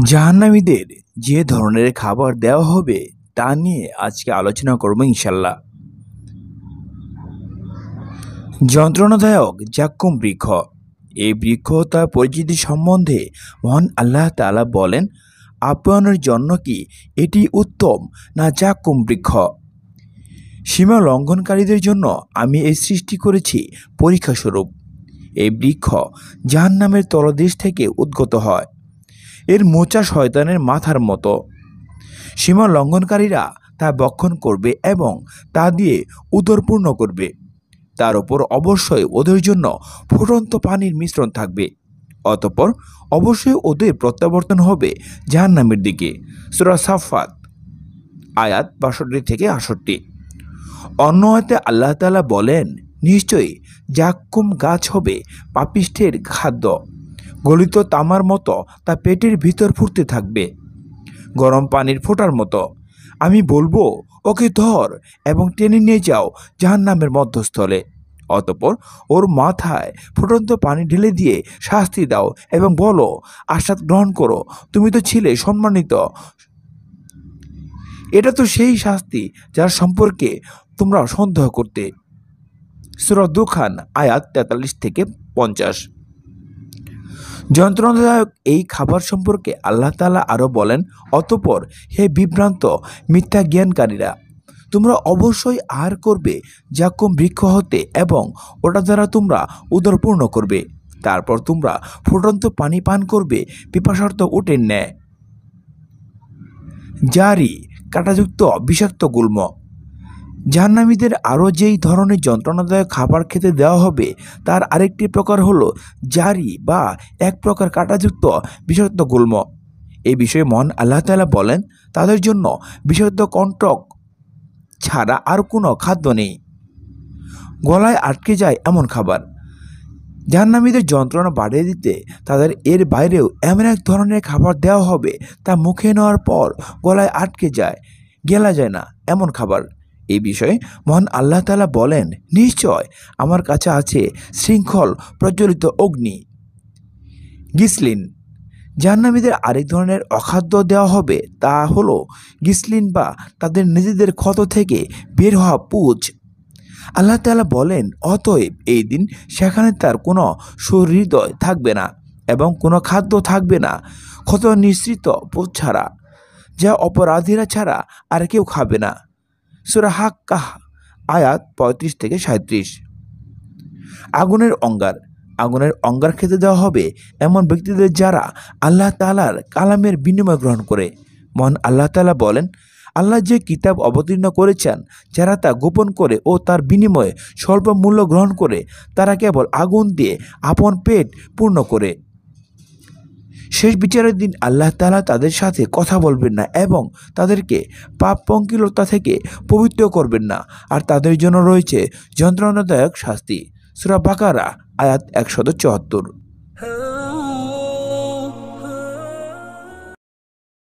জাহান্নামীদের যে ধরনের খাবার দেওয়া হবে তা নিয়ে আজকে আলোচনা করব ইনশাল্লাহ। যন্ত্রণাদায়ক জাক্কুম বৃক্ষ। এই বৃক্ষ তার পরিচিতি সম্বন্ধে মহান আল্লাহ তাআলা বলেন, আপ্যায়নের জন্য কি এটি উত্তম না জাক্কুম বৃক্ষ? সীমা লঙ্ঘনকারীদের জন্য আমি এই সৃষ্টি করেছি পরীক্ষাস্বরূপ। এই বৃক্ষ জাহান্নামের তলদেশ থেকে উদ্গত হয়। এর মোচা শয়তানের মাথার মতো। সীমা লঙ্ঘনকারীরা তা ভক্ষণ করবে এবং তা দিয়ে উদরপূর্ণ করবে। তার উপর অবশ্যই ওদের জন্য ফুটন্ত পানির মিশ্রণ থাকবে। অতঃপর অবশ্যই ওদের প্রত্যাবর্তন হবে জাহান্নামের দিকে। সূরা সাফফাত আয়াত ৬২ থেকে ৬৮। অন্য আয়াতে আল্লাহ তাআলা বলেন, নিশ্চয়ই জাক্কুম গাছ হবে পাপিষ্ঠের খাদ্য। গলিত তামার মতো তা পেটের ভিতর ফুটতে থাকবে, গরম পানির ফোঁটার মতো। আমি বলবো, ওকে ধর এবং টেনে নিয়ে যাও জাহান্নামের মধ্যস্থলে। অতঃপর ওর মাথায় ফুটন্ত পানি ঢেলে দিয়ে শাস্তি দাও এবং বলো, আস্বাদ গ্রহণ করো, তুমি তো ছিলে সম্মানিত। এটা তো সেই শাস্তি যার সম্পর্কে তোমরা সন্দেহ করতে। সূরা দুখান আয়াত ৪৩ থেকে ৫০। যন্ত্রণাদায়ক এই খাবার সম্পর্কে আল্লাহ তাআলা আরও বলেন, অতঃপর হে বিভ্রান্ত মিথ্যা জ্ঞানকারীরা, তোমরা অবশ্যই আহার করবে জাক্কুম বৃক্ষ হতে এবং ওটা দ্বারা তোমরা উদরপূর্ণ করবে। তারপর তোমরা ফুটন্ত পানি পান করবে পিপাসার্ত উটের ন্যায়। জারি কাঁটাযুক্ত বিষাক্ত গুল্ম। জাহান্নামীদের আরও যেই ধরনের যন্ত্রণাদায়ক খাবার খেতে দেওয়া হবে তার আরেকটি প্রকার হলো জারি বা এক প্রকার কাঁটাযুক্ত বিষাক্ত গুল্ম। এই বিষয়ে মহান আল্লাহ তাআলা বলেন, তাদের জন্য বিষাক্ত কণ্টক ছাড়া আর কোনো খাদ্য নেই। গলায় আটকে যায় এমন খাবার। জাহান্নামীদের যন্ত্রণা বাড়িয়ে দিতে তাদের এর বাইরেও এমন এক ধরনের খাবার দেওয়া হবে তা মুখে নেওয়ার পর গলায় আটকে যায়, গেলা যায় না এমন খাবার। এই বিষয়ে মহান আল্লাহ তাআলা বলেন, নিশ্চয় আমার কাছে আছে শৃঙ্খল প্রজ্বলিত অগ্নি। গিসলিন। জাহান্নামীদের আরেক ধরনের অখাদ্য দেওয়া হবে, তা হলো গিসলিন বা তাদের নিজেদের ক্ষত থেকে বের হওয়া পুঁজ। আল্লাহ তাআলা বলেন, অতএব এই দিন সেখানে তার কোনো সুহৃদয় থাকবে না এবং কোনো খাদ্য থাকবে না ক্ষত নিঃসৃত পুঁজ ছাড়া, যা অপরাধীরা ছাড়া আর কেউ খাবে না। সূরা হাক্কাহ আয়াত ৩৫ থেকে ৩৭। আগুনের অঙ্গার। আগুনের অঙ্গার খেতে দেওয়া হবে এমন ব্যক্তিদের যারা আল্লাহ তাআলার কালামের বিনিময় গ্রহণ করে। মহান আল্লাহ তাআলা বলেন, আল্লাহ যে কিতাব অবতীর্ণ করেছেন, যারা তা গোপন করে ও তার বিনিময়ে স্বল্প মূল্য গ্রহণ করে, তারা কেবল আগুন দিয়ে আপন পেট পূর্ণ করে। শেষ বিচারের দিন আল্লাহ তাআলা তাদের সাথে কথা বলবেন না এবং তাদেরকে পাপ পঙ্কিলতা থেকে পবিত্র করবেন না, আর তাদের জন্য রয়েছে যন্ত্রণাদায়ক শাস্তি। সূরা বাকারা আয়াত ১৭৪।